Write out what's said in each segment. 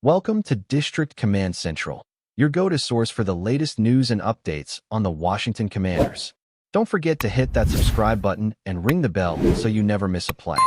Welcome to District Command Central, your go-to source for the latest news and updates on the Washington Commanders. Don't forget to hit that subscribe button and ring the bell so you never miss a play.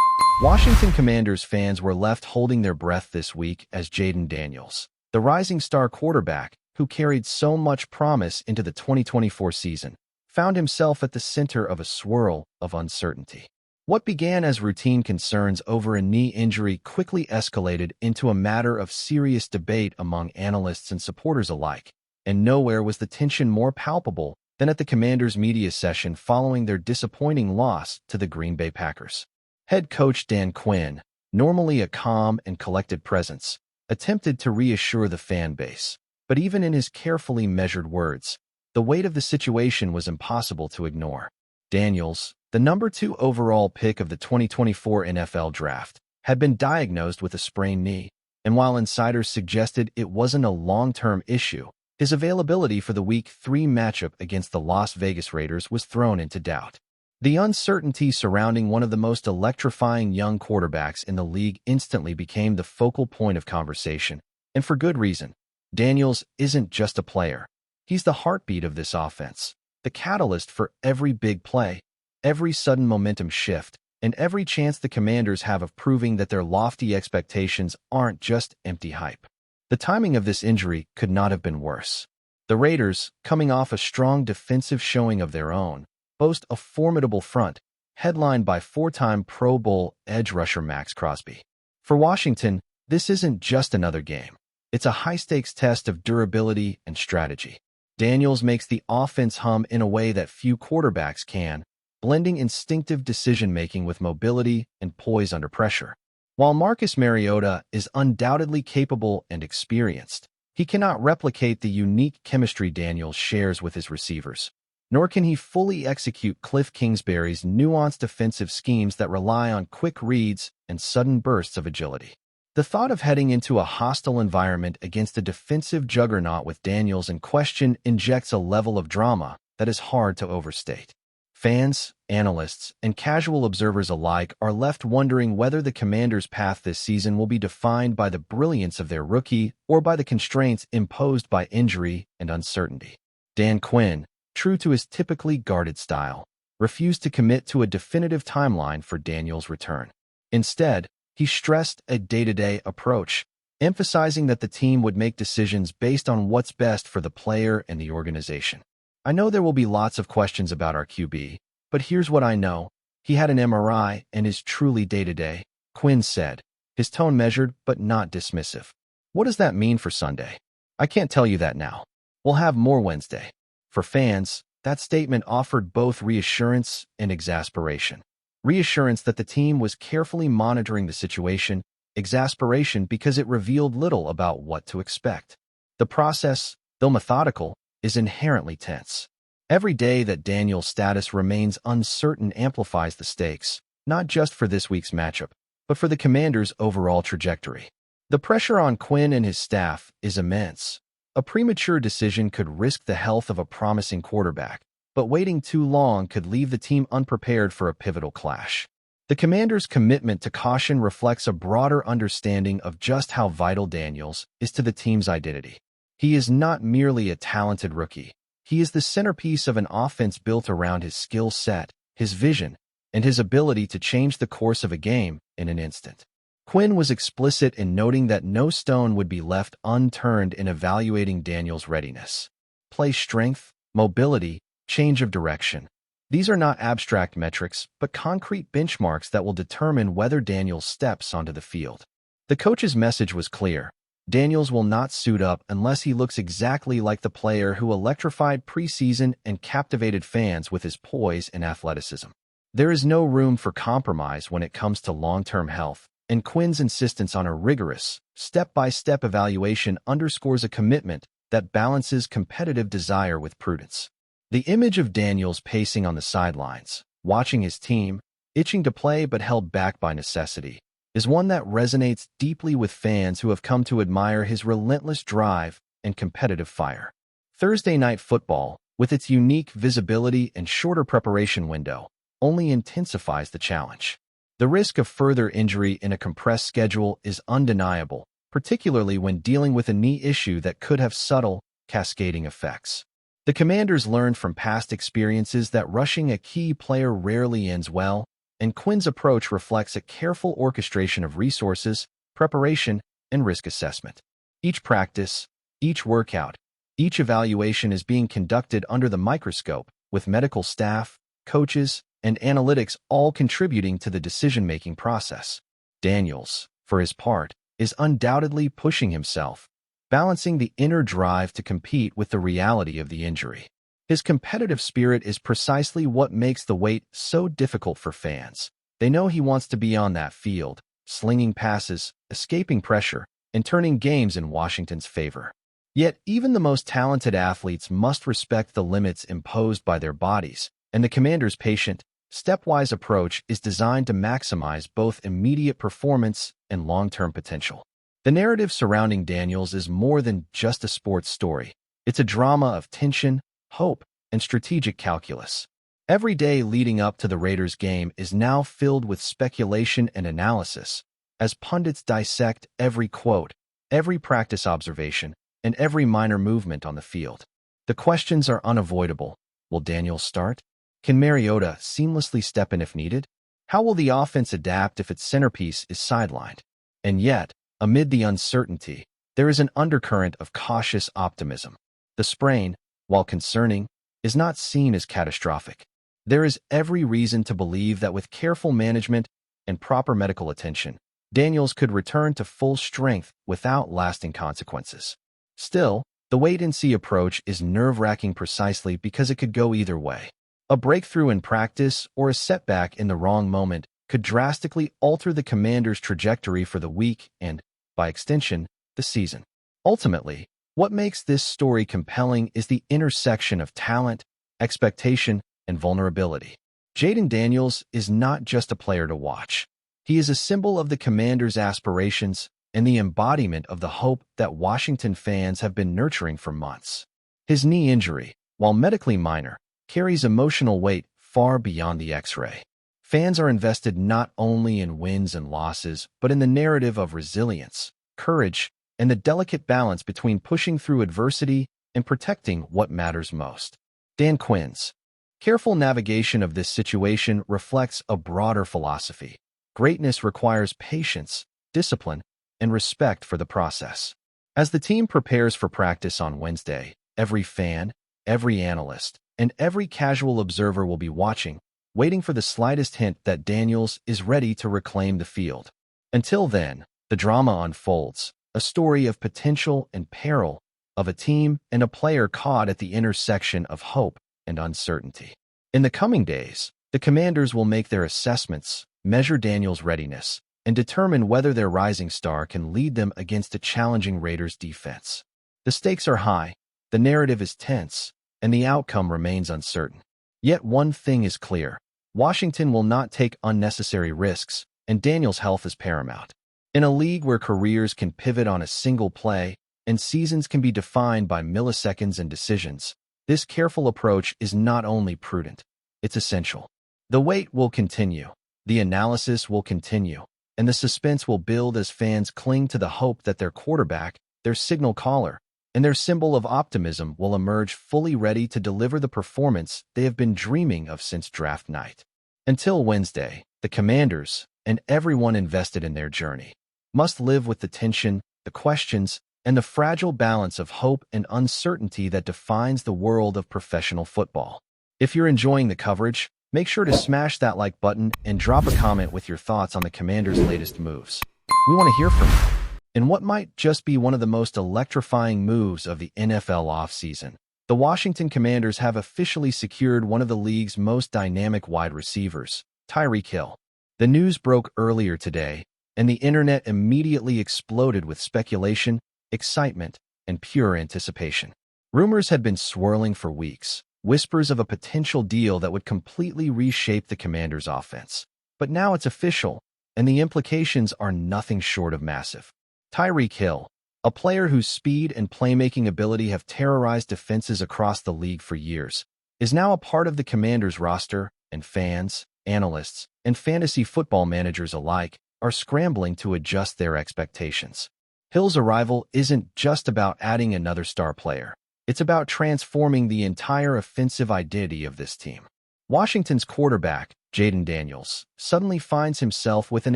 Washington Commanders fans were left holding their breath this week as Jayden Daniels, the rising star quarterback who carried so much promise into the 2024 season, found himself at the center of a swirl of uncertainty. What began as routine concerns over a knee injury quickly escalated into a matter of serious debate among analysts and supporters alike, and nowhere was the tension more palpable than at the Commanders' media session following their disappointing loss to the Green Bay Packers. Head coach Dan Quinn, normally a calm and collected presence, attempted to reassure the fan base, but even in his carefully measured words, the weight of the situation was impossible to ignore. Daniels, the number 2 overall pick of the 2024 NFL Draft, had been diagnosed with a sprained knee, and while insiders suggested it wasn't a long-term issue, his availability for the Week 3 matchup against the Las Vegas Raiders was thrown into doubt. The uncertainty surrounding one of the most electrifying young quarterbacks in the league instantly became the focal point of conversation, and for good reason. Daniels isn't just a player. He's the heartbeat of this offense, the catalyst for every big play, every sudden momentum shift, and every chance the Commanders have of proving that their lofty expectations aren't just empty hype. The timing of this injury could not have been worse. The Raiders, coming off a strong defensive showing of their own, boast a formidable front, headlined by 4-time Pro Bowl edge rusher Max Crosby. For Washington, this isn't just another game. It's a high-stakes test of durability and strategy. Daniels makes the offense hum in a way that few quarterbacks can, blending instinctive decision-making with mobility and poise under pressure. While Marcus Mariota is undoubtedly capable and experienced, he cannot replicate the unique chemistry Daniels shares with his receivers, nor can he fully execute Cliff Kingsbury's nuanced defensive schemes that rely on quick reads and sudden bursts of agility. The thought of heading into a hostile environment against a defensive juggernaut with Daniels in question injects a level of drama that is hard to overstate. Fans, analysts, and casual observers alike are left wondering whether the Commanders' path this season will be defined by the brilliance of their rookie or by the constraints imposed by injury and uncertainty. Dan Quinn, true to his typically guarded style, refused to commit to a definitive timeline for Daniels' return. Instead, he stressed a day-to-day approach, emphasizing that the team would make decisions based on what's best for the player and the organization. I know there will be lots of questions about our QB, but here's what I know. He had an MRI and is truly day-to-day, Quinn said, his tone measured but not dismissive. What does that mean for Sunday? I can't tell you that now. We'll have more Wednesday. For fans, that statement offered both reassurance and exasperation. Reassurance that the team was carefully monitoring the situation, exasperation because it revealed little about what to expect. The process, though methodical, is inherently tense. Every day that Daniels' status remains uncertain amplifies the stakes, not just for this week's matchup, but for the Commanders' overall trajectory. The pressure on Quinn and his staff is immense. A premature decision could risk the health of a promising quarterback, but waiting too long could leave the team unprepared for a pivotal clash. The Commanders' commitment to caution reflects a broader understanding of just how vital Daniels is to the team's identity. He is not merely a talented rookie. He is the centerpiece of an offense built around his skill set, his vision, and his ability to change the course of a game in an instant. Quinn was explicit in noting that no stone would be left unturned in evaluating Daniels' readiness. Play strength, mobility, change of direction. These are not abstract metrics, but concrete benchmarks that will determine whether Daniels steps onto the field. The coach's message was clear. Daniels will not suit up unless he looks exactly like the player who electrified preseason and captivated fans with his poise and athleticism. There is no room for compromise when it comes to long-term health, and Quinn's insistence on a rigorous, step-by-step evaluation underscores a commitment that balances competitive desire with prudence. The image of Daniels pacing on the sidelines, watching his team, itching to play but held back by necessity, is one that resonates deeply with fans who have come to admire his relentless drive and competitive fire. Thursday Night Football, with its unique visibility and shorter preparation window, only intensifies the challenge. The risk of further injury in a compressed schedule is undeniable, particularly when dealing with a knee issue that could have subtle, cascading effects. The Commanders learned from past experiences that rushing a key player rarely ends well, and Quinn's approach reflects a careful orchestration of resources, preparation, and risk assessment. Each practice, each workout, each evaluation is being conducted under the microscope, with medical staff, coaches, and analytics all contributing to the decision-making process. Daniels, for his part, is undoubtedly pushing himself, balancing the inner drive to compete with the reality of the injury. His competitive spirit is precisely what makes the wait so difficult for fans. They know he wants to be on that field, slinging passes, escaping pressure, and turning games in Washington's favor. Yet even the most talented athletes must respect the limits imposed by their bodies, and the Commanders' patient, stepwise approach is designed to maximize both immediate performance and long-term potential. The narrative surrounding Daniels is more than just a sports story. It's a drama of tension, hope, and strategic calculus. Every day leading up to the Raiders game is now filled with speculation and analysis, as pundits dissect every quote, every practice observation, and every minor movement on the field. The questions are unavoidable. Will Daniels start? Can Mariota seamlessly step in if needed? How will the offense adapt if its centerpiece is sidelined? And yet, amid the uncertainty, there is an undercurrent of cautious optimism. The sprain, while concerning, is not seen as catastrophic. There is every reason to believe that with careful management and proper medical attention, Daniels could return to full strength without lasting consequences. Still, the wait-and-see approach is nerve-wracking precisely because it could go either way. A breakthrough in practice or a setback in the wrong moment could drastically alter the Commanders' trajectory for the week and, by extension, the season. Ultimately, what makes this story compelling is the intersection of talent, expectation, and vulnerability. Jayden Daniels is not just a player to watch. He is a symbol of the Commanders' aspirations and the embodiment of the hope that Washington fans have been nurturing for months. His knee injury, while medically minor, carries emotional weight far beyond the X-ray. Fans are invested not only in wins and losses, but in the narrative of resilience, courage, and the delicate balance between pushing through adversity and protecting what matters most. Dan Quinn's careful navigation of this situation reflects a broader philosophy. Greatness requires patience, discipline, and respect for the process. As the team prepares for practice on Wednesday, every fan, every analyst, and every casual observer will be watching, waiting for the slightest hint that Daniels is ready to reclaim the field. Until then, the drama unfolds, a story of potential and peril, of a team and a player caught at the intersection of hope and uncertainty. In the coming days, the Commanders will make their assessments, measure Daniels' readiness, and determine whether their rising star can lead them against a challenging Raiders defense. The stakes are high, the narrative is tense, and the outcome remains uncertain. Yet one thing is clear: Washington will not take unnecessary risks, and Daniels' health is paramount. In a league where careers can pivot on a single play and seasons can be defined by milliseconds and decisions, this careful approach is not only prudent, it's essential. The wait will continue, the analysis will continue, and the suspense will build as fans cling to the hope that their quarterback, their signal caller, and their symbol of optimism will emerge fully ready to deliver the performance they have been dreaming of since draft night. Until Wednesday, the Commanders, and everyone invested in their journey, must live with the tension, the questions, and the fragile balance of hope and uncertainty that defines the world of professional football. If you're enjoying the coverage, make sure to smash that like button and drop a comment with your thoughts on the Commanders' latest moves. We want to hear from you. In what might just be one of the most electrifying moves of the NFL offseason, the Washington Commanders have officially secured one of the league's most dynamic wide receivers, Tyreek Hill. The news broke earlier today, and the internet immediately exploded with speculation, excitement, and pure anticipation. Rumors had been swirling for weeks, whispers of a potential deal that would completely reshape the Commanders' offense. But now it's official, and the implications are nothing short of massive. Tyreek Hill, a player whose speed and playmaking ability have terrorized defenses across the league for years, is now a part of the Commanders' roster, and fans, analysts, and fantasy football managers alike are scrambling to adjust their expectations. Hill's arrival isn't just about adding another star player. It's about transforming the entire offensive identity of this team. Washington's quarterback, Jayden Daniels, suddenly finds himself with an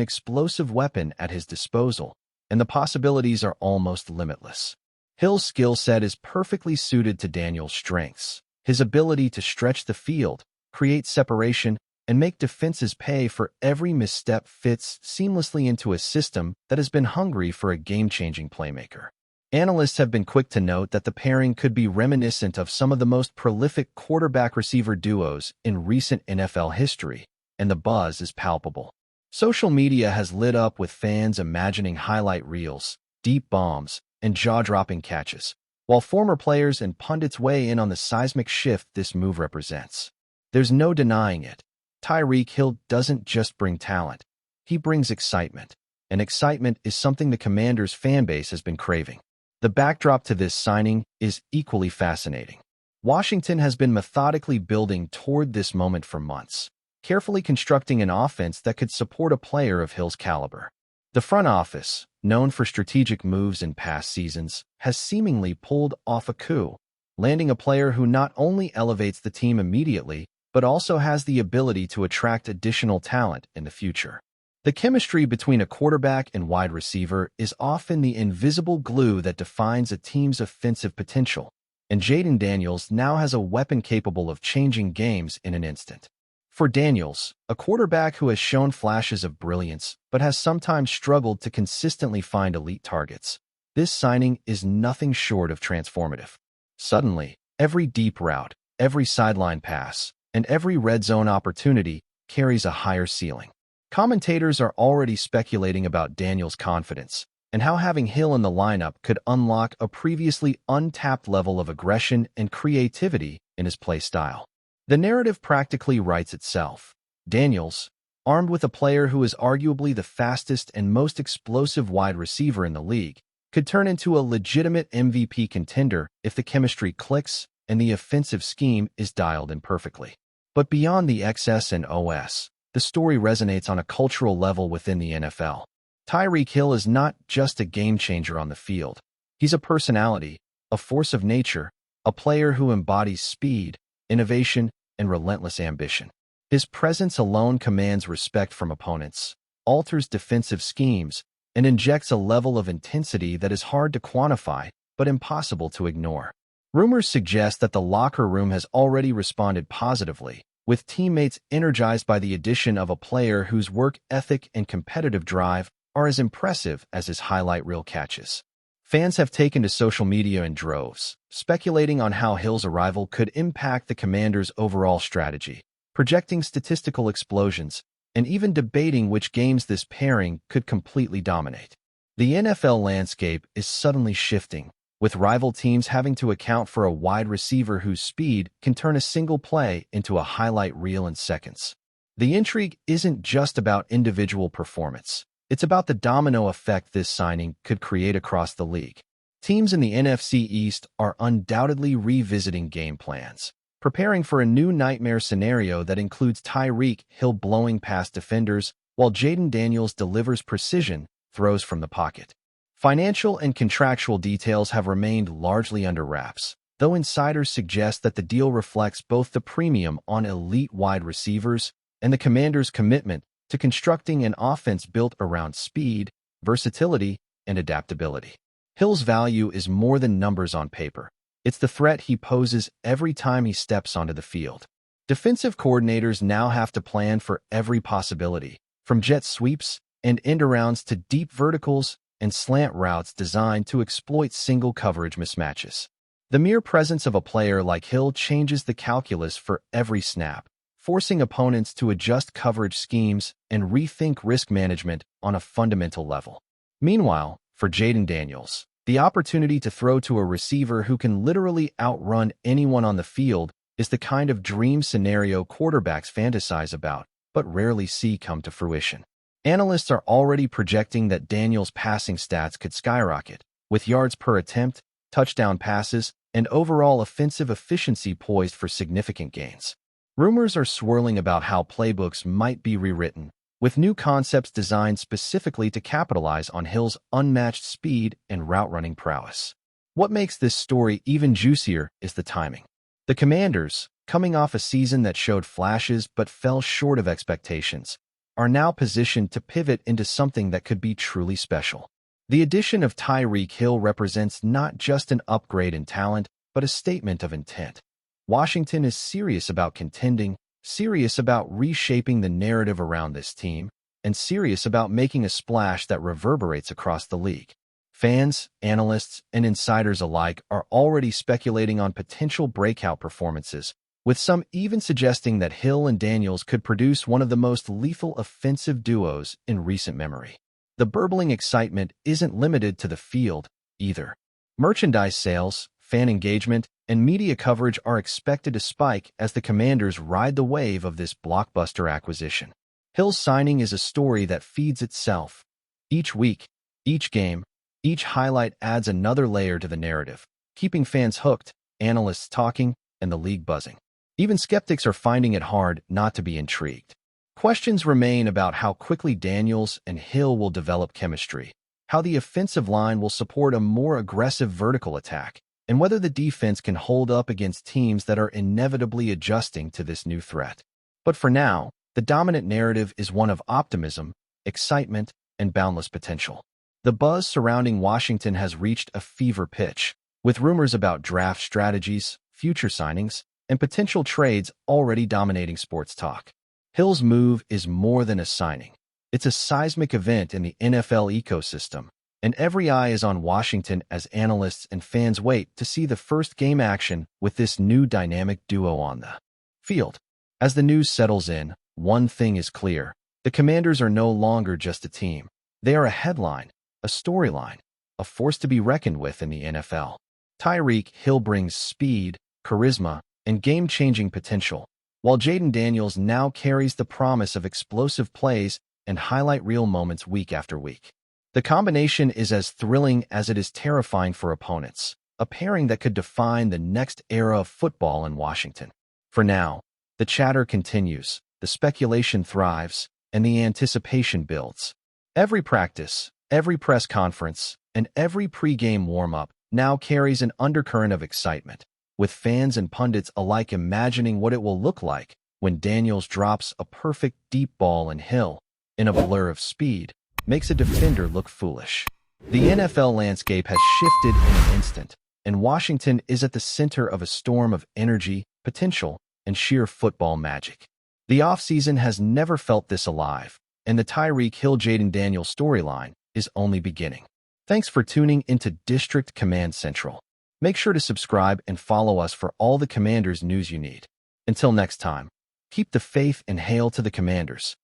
explosive weapon at his disposal, and the possibilities are almost limitless. Hill's skill set is perfectly suited to Daniels' strengths. His ability to stretch the field, create separation, and make defenses pay for every misstep fits seamlessly into a system that has been hungry for a game-changing playmaker. Analysts have been quick to note that the pairing could be reminiscent of some of the most prolific quarterback-receiver duos in recent NFL history, and the buzz is palpable. Social media has lit up with fans imagining highlight reels, deep bombs, and jaw-dropping catches, while former players and pundits weigh in on the seismic shift this move represents. There's no denying it. Tyreek Hill doesn't just bring talent, he brings excitement. And excitement is something the Commanders' fanbase has been craving. The backdrop to this signing is equally fascinating. Washington has been methodically building toward this moment for months, carefully constructing an offense that could support a player of Hill's caliber. The front office, known for strategic moves in past seasons, has seemingly pulled off a coup, landing a player who not only elevates the team immediately, but also has the ability to attract additional talent in the future. The chemistry between a quarterback and wide receiver is often the invisible glue that defines a team's offensive potential, and Jayden Daniels now has a weapon capable of changing games in an instant. For Daniels, a quarterback who has shown flashes of brilliance but has sometimes struggled to consistently find elite targets, this signing is nothing short of transformative. Suddenly, every deep route, every sideline pass, and every red zone opportunity carries a higher ceiling. Commentators are already speculating about Daniels' confidence and how having Hill in the lineup could unlock a previously untapped level of aggression and creativity in his play style. The narrative practically writes itself. Daniels, armed with a player who is arguably the fastest and most explosive wide receiver in the league, could turn into a legitimate MVP contender if the chemistry clicks and the offensive scheme is dialed in perfectly. But beyond the X's and O's, the story resonates on a cultural level within the NFL. Tyreek Hill is not just a game-changer on the field. He's a personality, a force of nature, a player who embodies speed, innovation, and relentless ambition. His presence alone commands respect from opponents, alters defensive schemes, and injects a level of intensity that is hard to quantify but impossible to ignore. Rumors suggest that the locker room has already responded positively, with teammates energized by the addition of a player whose work ethic and competitive drive are as impressive as his highlight reel catches. Fans have taken to social media in droves, speculating on how Hill's arrival could impact the Commanders' overall strategy, projecting statistical explosions, and even debating which games this pairing could completely dominate. The NFL landscape is suddenly shifting, with rival teams having to account for a wide receiver whose speed can turn a single play into a highlight reel in seconds. The intrigue isn't just about individual performance. It's about the domino effect this signing could create across the league. Teams in the NFC East are undoubtedly revisiting game plans, preparing for a new nightmare scenario that includes Tyreek Hill blowing past defenders while Jayden Daniels delivers precision throws from the pocket. Financial and contractual details have remained largely under wraps, though insiders suggest that the deal reflects both the premium on elite wide receivers and the Commanders' commitment to constructing an offense built around speed, versatility, and adaptability. Hill's value is more than numbers on paper. It's the threat he poses every time he steps onto the field. Defensive coordinators now have to plan for every possibility, from jet sweeps and end-arounds to deep verticals and slant routes designed to exploit single coverage mismatches. The mere presence of a player like Hill changes the calculus for every snap, forcing opponents to adjust coverage schemes and rethink risk management on a fundamental level. Meanwhile, for Jayden Daniels, the opportunity to throw to a receiver who can literally outrun anyone on the field is the kind of dream scenario quarterbacks fantasize about, but rarely see come to fruition. Analysts are already projecting that Daniels' passing stats could skyrocket, with yards per attempt, touchdown passes, and overall offensive efficiency poised for significant gains. Rumors are swirling about how playbooks might be rewritten, with new concepts designed specifically to capitalize on Hill's unmatched speed and route-running prowess. What makes this story even juicier is the timing. The Commanders, coming off a season that showed flashes but fell short of expectations, are now positioned to pivot into something that could be truly special. The addition of Tyreek Hill represents not just an upgrade in talent, but a statement of intent. Washington is serious about contending, serious about reshaping the narrative around this team, and serious about making a splash that reverberates across the league. Fans, analysts, and insiders alike are already speculating on potential breakout performances, with some even suggesting that Hill and Daniels could produce one of the most lethal offensive duos in recent memory. The burbling excitement isn't limited to the field, either. Merchandise sales, fan engagement, and media coverage are expected to spike as the Commanders ride the wave of this blockbuster acquisition. Hill's signing is a story that feeds itself. Each week, each game, each highlight adds another layer to the narrative, keeping fans hooked, analysts talking, and the league buzzing. Even skeptics are finding it hard not to be intrigued. Questions remain about how quickly Daniels and Hill will develop chemistry, how the offensive line will support a more aggressive vertical attack, and whether the defense can hold up against teams that are inevitably adjusting to this new threat. But for now, the dominant narrative is one of optimism, excitement, and boundless potential. The buzz surrounding Washington has reached a fever pitch, with rumors about draft strategies, future signings, and potential trades already dominating sports talk. Hill's move is more than a signing. It's a seismic event in the NFL ecosystem, and every eye is on Washington as analysts and fans wait to see the first game action with this new dynamic duo on the field. As the news settles in, one thing is clear. The Commanders are no longer just a team. They are a headline, a storyline, a force to be reckoned with in the NFL. Tyreek Hill brings speed, charisma, and game-changing potential, while Jayden Daniels now carries the promise of explosive plays and highlight reel moments week after week. The combination is as thrilling as it is terrifying for opponents, a pairing that could define the next era of football in Washington. For now, the chatter continues, the speculation thrives, and the anticipation builds. Every practice, every press conference, and every pre-game warm-up now carries an undercurrent of excitement, with fans and pundits alike imagining what it will look like when Daniels drops a perfect deep ball and Hill, in a blur of speed, makes a defender look foolish. The NFL landscape has shifted in an instant, and Washington is at the center of a storm of energy, potential, and sheer football magic. The offseason has never felt this alive, and the Tyreek Hill Jayden Daniels storyline is only beginning. Thanks for tuning into District Command Central. Make sure to subscribe and follow us for all the Commanders news you need. Until next time, keep the faith and hail to the Commanders.